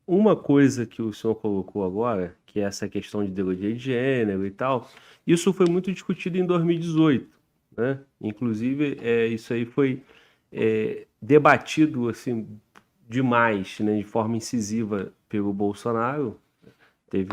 uma coisa que o senhor colocou agora, que é essa questão de ideologia de gênero e tal, isso foi muito discutido em 2018, né? Inclusive, isso aí foi debatido assim demais, né, de forma incisiva pelo Bolsonaro. Teve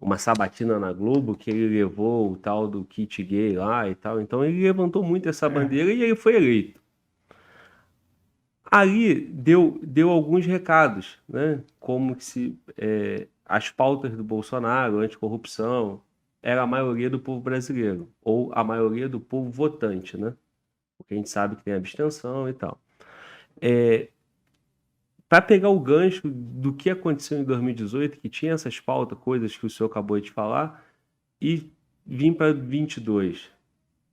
uma sabatina na Globo que ele levou o tal do kit gay lá e tal. Então ele levantou muito essa É, bandeira e ele foi eleito. Ali deu alguns recados, né? Como que se as pautas do Bolsonaro, anticorrupção, era a maioria do povo brasileiro, ou a maioria do povo votante, né? Porque a gente sabe que tem abstenção e tal. Para pegar o gancho do que aconteceu em 2018, que tinha essas pautas, coisas que o senhor acabou de falar, e vim para 22.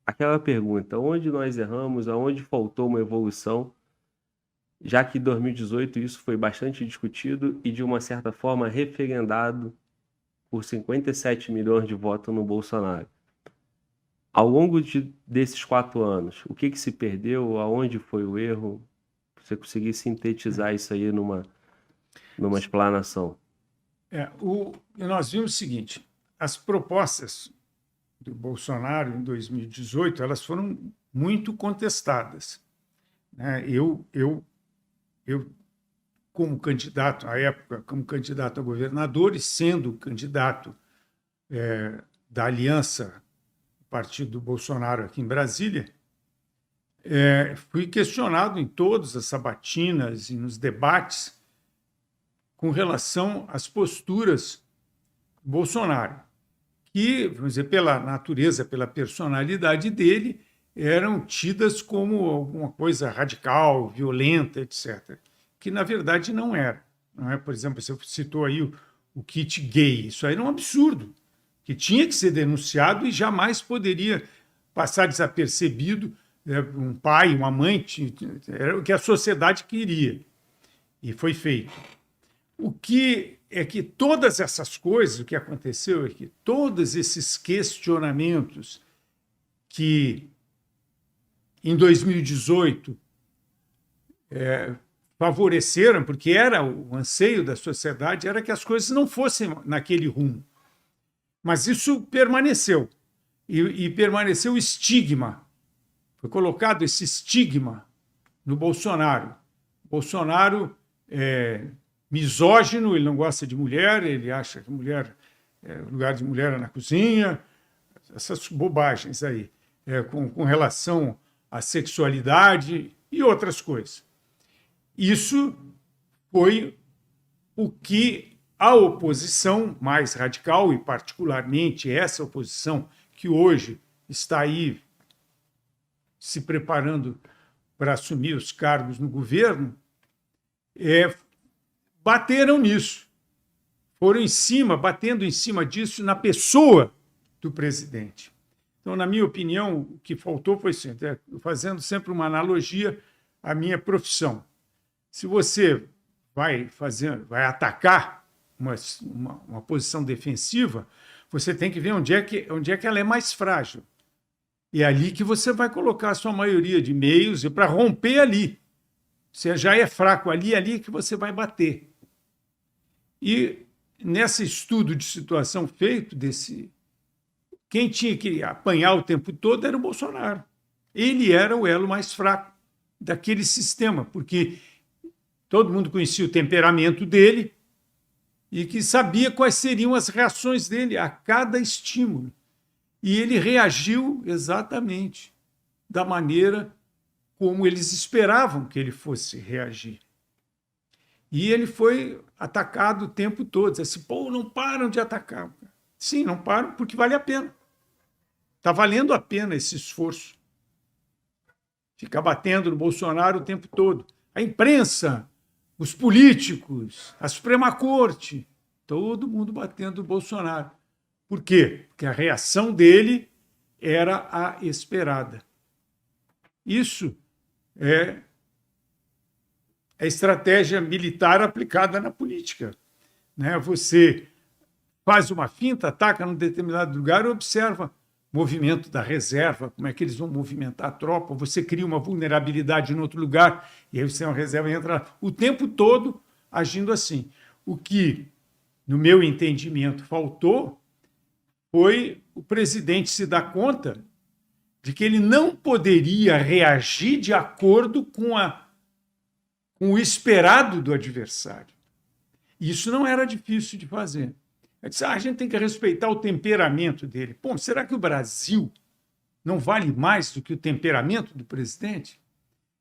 Aquela pergunta, onde nós erramos, aonde faltou uma evolução, já que em 2018 isso foi bastante discutido e de uma certa forma referendado por 57 milhões de votos no Bolsonaro. Ao longo desses 4 anos, o que se perdeu, aonde foi o erro? Você conseguir sintetizar isso aí numa explanação. nós vimos o seguinte: as propostas do Bolsonaro em 2018 elas foram muito contestadas, né? Eu como candidato, à época, como candidato a governador e sendo candidato da aliança partido Bolsonaro aqui em Brasília, fui questionado em todas as sabatinas e nos debates com relação às posturas do Bolsonaro, que, vamos dizer, pela natureza, pela personalidade dele, eram tidas como alguma coisa radical, violenta, etc. Que, na verdade, não era. Não é? Por exemplo, você citou aí o kit gay. Isso aí era um absurdo, que tinha que ser denunciado e jamais poderia passar desapercebido. Um pai, uma mãe, era o que a sociedade queria. E foi feito. O que é que todas essas coisas, o que aconteceu é que todos esses questionamentos que em 2018 favoreceram, porque era o anseio da sociedade, era que as coisas não fossem naquele rumo. Mas isso permaneceu. E permaneceu o estigma. Foi colocado esse estigma no Bolsonaro. Bolsonaro é misógino, ele não gosta de mulher, ele acha que mulher, o lugar de mulher é na cozinha, essas bobagens aí, com relação à sexualidade e outras coisas. Isso foi o que a oposição mais radical, e particularmente essa oposição que hoje está aí se preparando para assumir os cargos no governo, bateram nisso. Foram em cima, batendo em cima disso na pessoa do presidente. Então, na minha opinião, o que faltou foi assim, fazendo sempre uma analogia à minha profissão. Se você vai atacar uma posição defensiva, você tem que ver onde é que ela é mais frágil. E é ali que você vai colocar a sua maioria de meios para romper ali. Você já é fraco ali, é ali que você vai bater. E nesse estudo de situação feito quem tinha que apanhar o tempo todo era o Bolsonaro. Ele era o elo mais fraco daquele sistema, porque todo mundo conhecia o temperamento dele e que sabia quais seriam as reações dele a cada estímulo. E ele reagiu exatamente da maneira como eles esperavam que ele fosse reagir. E ele foi atacado o tempo todo. Assim, pô, não param de atacar. Sim, não param porque vale a pena. Está valendo a pena esse esforço. Ficar batendo no Bolsonaro o tempo todo. A imprensa, os políticos, a Suprema Corte, todo mundo batendo no Bolsonaro. Por quê? Porque a reação dele era a esperada. Isso é a estratégia militar aplicada na política. Né? Você faz uma finta, ataca num determinado lugar e observa o movimento da reserva, como é que eles vão movimentar a tropa, você cria uma vulnerabilidade em outro lugar, e aí você tem uma reserva e entra lá. O tempo todo agindo assim. O que, no meu entendimento, faltou foi o presidente se dar conta de que ele não poderia reagir de acordo com o esperado do adversário. Isso não era difícil de fazer. Ele disse, a gente tem que respeitar o temperamento dele. Pô, será que o Brasil não vale mais do que o temperamento do presidente?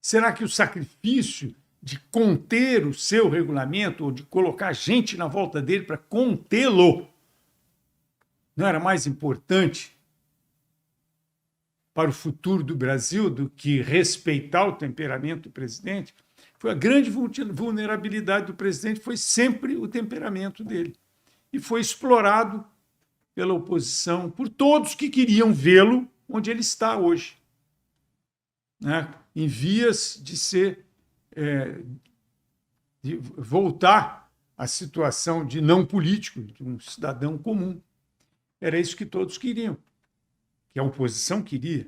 Será que o sacrifício de conter o seu regulamento ou de colocar gente na volta dele para contê-lo não era mais importante para o futuro do Brasil do que respeitar o temperamento do presidente? Foi a grande vulnerabilidade do presidente, foi sempre o temperamento dele. E foi explorado pela oposição, por todos que queriam vê-lo onde ele está hoje, né? Em vias de de voltar à situação de não político, de um cidadão comum. Era isso que todos queriam, que a oposição queria.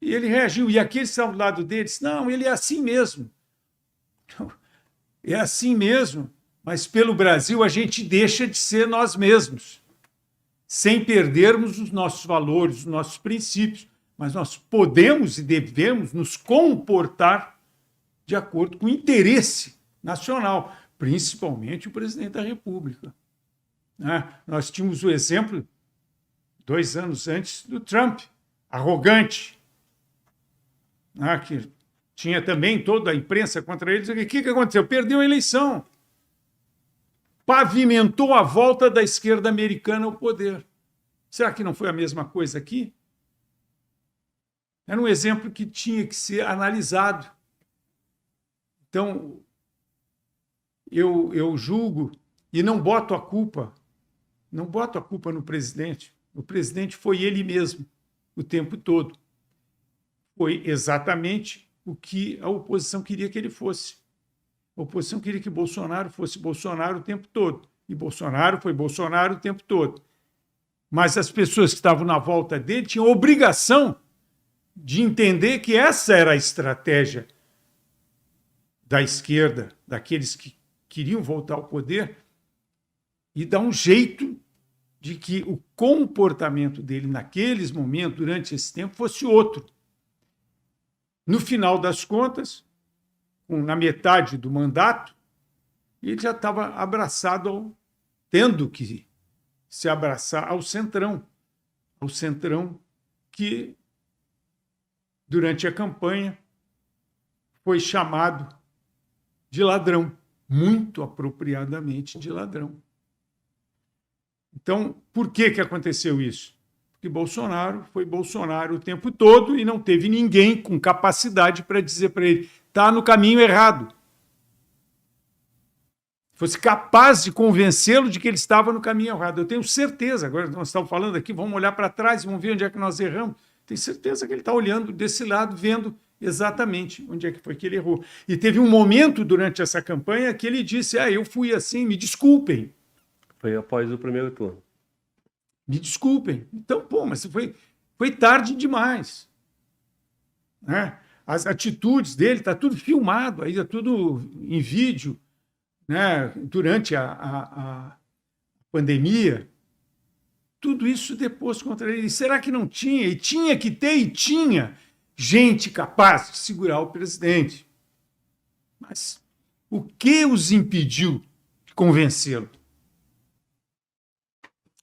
E ele reagiu. E aqueles que estavam do lado dele disseram, não, ele é assim mesmo. É assim mesmo, mas pelo Brasil a gente deixa de ser nós mesmos, sem perdermos os nossos valores, os nossos princípios, mas nós podemos e devemos nos comportar de acordo com o interesse nacional, principalmente o presidente da República. Nós tínhamos o exemplo, 2 anos antes, do Trump, arrogante, que tinha também toda a imprensa contra ele. O que aconteceu? Perdeu a eleição. Pavimentou a volta da esquerda americana ao poder. Será que não foi a mesma coisa aqui? Era um exemplo que tinha que ser analisado. Então, eu julgo e não boto a culpa no presidente. O presidente foi ele mesmo o tempo todo. Foi exatamente o que a oposição queria que ele fosse. A oposição queria que Bolsonaro fosse Bolsonaro o tempo todo. E Bolsonaro foi Bolsonaro o tempo todo. Mas as pessoas que estavam na volta dele tinham obrigação de entender que essa era a estratégia da esquerda, daqueles que queriam voltar ao poder, e dar um jeito de que o comportamento dele naqueles momentos, durante esse tempo, fosse outro. No final das contas, na metade do mandato, ele já estava abraçado, tendo que se abraçar ao Centrão que, durante a campanha, foi chamado de ladrão, muito apropriadamente de ladrão. Então, por que aconteceu isso? Porque Bolsonaro foi Bolsonaro o tempo todo e não teve ninguém com capacidade para dizer para ele, está no caminho errado. Fosse capaz de convencê-lo de que ele estava no caminho errado. Eu tenho certeza, agora nós estamos falando aqui, vamos olhar para trás e vamos ver onde é que nós erramos. Tenho certeza que ele está olhando desse lado, vendo exatamente onde é que foi que ele errou. E teve um momento durante essa campanha que ele disse, eu fui assim, me desculpem. Foi após o primeiro turno. Me desculpem. Então, mas foi tarde demais. Né? As atitudes dele, está tudo filmado, aí está tudo em vídeo, né? Durante a pandemia. Tudo isso depois contra ele. E será que não tinha? E tinha que ter, e tinha gente capaz de segurar o presidente. Mas o que os impediu de convencê-lo?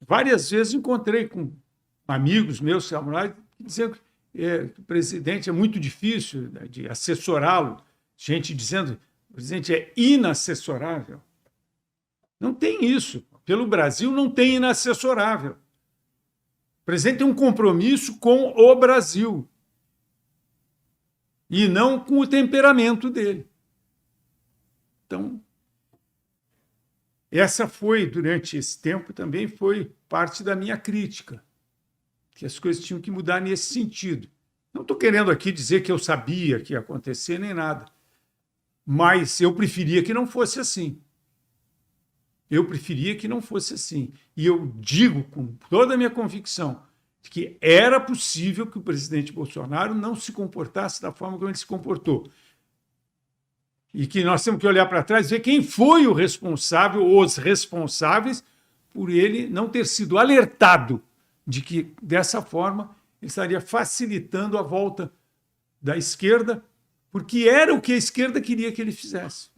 Várias vezes encontrei com amigos meus, samurais, que diziam que o presidente é muito difícil, né, de assessorá-lo. Gente dizendo que o presidente é inassessorável. Não tem isso. Pelo Brasil não tem inassessorável. O presidente tem um compromisso com o Brasil e não com o temperamento dele. Então, essa foi, durante esse tempo, também foi parte da minha crítica, que as coisas tinham que mudar nesse sentido. Não estou querendo aqui dizer que eu sabia que ia acontecer, nem nada, mas eu preferia que não fosse assim. Eu preferia que não fosse assim. E eu digo com toda a minha convicção de que era possível que o presidente Bolsonaro não se comportasse da forma como ele se comportou. E que nós temos que olhar para trás e ver quem foi o responsável, ou os responsáveis, por ele não ter sido alertado de que, dessa forma, ele estaria facilitando a volta da esquerda, porque era o que a esquerda queria que ele fizesse.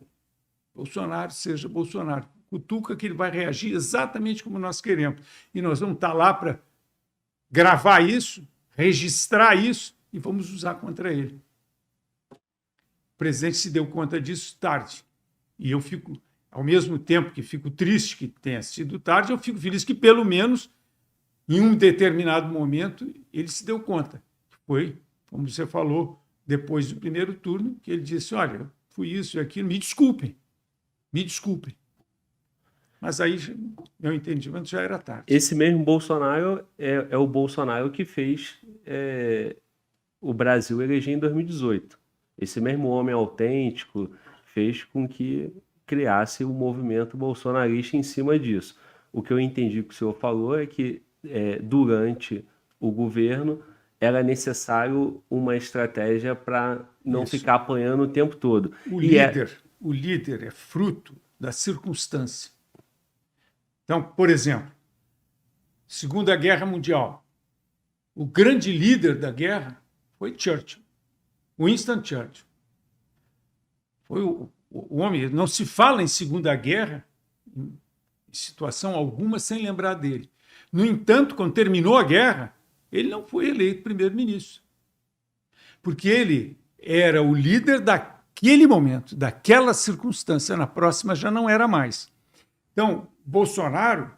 Bolsonaro seja Bolsonaro. Cutuca que ele vai reagir exatamente como nós queremos. E nós vamos estar lá para gravar isso, registrar isso e vamos usar contra ele. O presidente se deu conta disso tarde. E eu fico, ao mesmo tempo que fico triste que tenha sido tarde, eu fico feliz que, pelo menos, em um determinado momento, ele se deu conta. Foi, como você falou, depois do primeiro turno, que ele disse, olha, fui isso e aquilo, me desculpem. Mas aí, meu entendimento já era tarde. Esse mesmo Bolsonaro é o Bolsonaro que fez o Brasil eleger em 2018. Esse mesmo homem autêntico fez com que criasse o movimento bolsonarista em cima disso. O que eu entendi que o senhor falou é que durante o governo era necessário uma estratégia para não ficar apanhando o tempo todo. O líder é fruto da circunstância. Então, por exemplo, Segunda Guerra Mundial, o grande líder da guerra foi Churchill, Winston Churchill. Foi o homem, não se fala em Segunda Guerra, em situação alguma, sem lembrar dele. No entanto, quando terminou a guerra, ele não foi eleito primeiro-ministro, porque ele era o líder daquele momento, daquela circunstância. Na próxima já não era mais. Então, Bolsonaro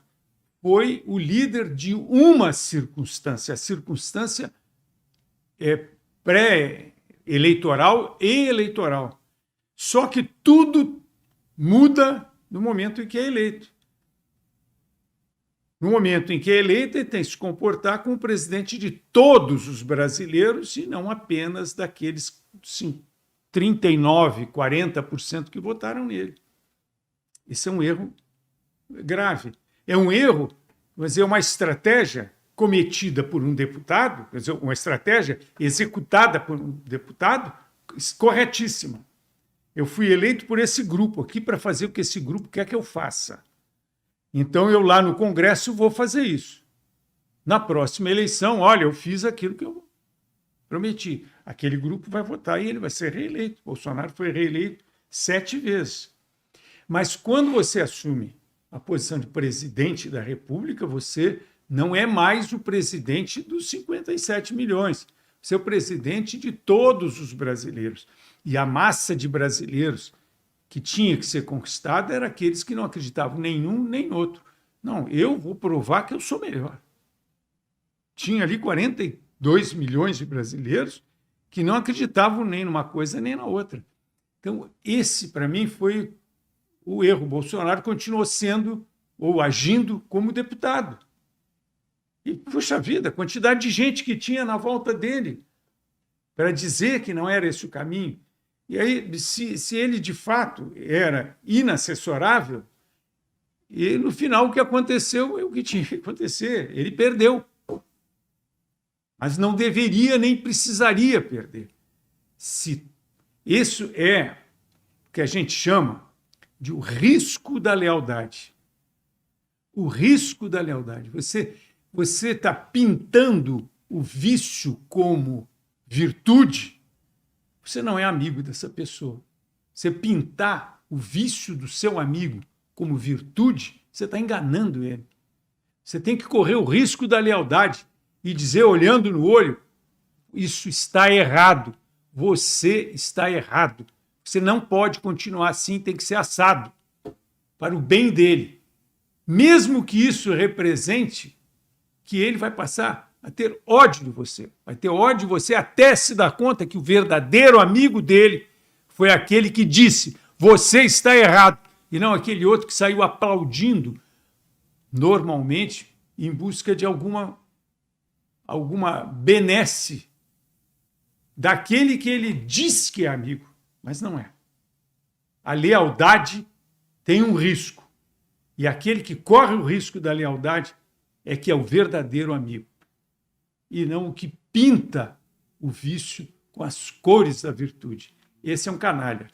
foi o líder de uma circunstância. A circunstância é pré-eleitoral e eleitoral. Só que tudo muda no momento em que é eleito. No momento em que é eleito, ele tem que se comportar como presidente de todos os brasileiros e não apenas daqueles 39%, 40% que votaram nele. Isso é um erro grave. É um erro, mas é uma estratégia cometida por um deputado, quer dizer, uma estratégia executada por um deputado corretíssima. Eu fui eleito por esse grupo aqui para fazer o que esse grupo quer que eu faça. Então, eu lá no Congresso vou fazer isso. Na próxima eleição, olha, eu fiz aquilo que eu prometi. Aquele grupo vai votar e ele vai ser reeleito. Bolsonaro foi reeleito 7 vezes. Mas quando você assume a posição de presidente da República, você não é mais o presidente dos 57 milhões. Você é o presidente de todos os brasileiros. E a massa de brasileiros que tinha que ser conquistada era aqueles que não acreditavam nenhum nem outro. Não, eu vou provar que eu sou melhor. Tinha ali 42 milhões de brasileiros que não acreditavam nem numa coisa nem na outra. Então, esse, para mim, foi o erro. Bolsonaro continuou sendo ou agindo como deputado. E, puxa vida, a quantidade de gente que tinha na volta dele para dizer que não era esse o caminho. E aí, se ele de fato era inassessorável, e no final o que aconteceu é o que tinha que acontecer. Ele perdeu. Mas não deveria nem precisaria perder. Isso é o que a gente chama de o risco da lealdade. O risco da lealdade. Você está pintando o vício como virtude, você não é amigo dessa pessoa. Você pintar o vício do seu amigo como virtude, você está enganando ele. Você tem que correr o risco da lealdade e dizer, olhando no olho, isso está errado. Você está errado. Você não pode continuar assim, tem que ser assado para o bem dele. Mesmo que isso represente que ele vai passar a ter ódio de você. Vai ter ódio de você até se dar conta que o verdadeiro amigo dele foi aquele que disse, você está errado, e não aquele outro que saiu aplaudindo, normalmente, em busca de alguma benesse daquele que ele diz que é amigo, mas não é. A lealdade tem um risco, e aquele que corre o risco da lealdade é que é o verdadeiro amigo, e não o que pinta o vício com as cores da virtude. Esse é um canalha.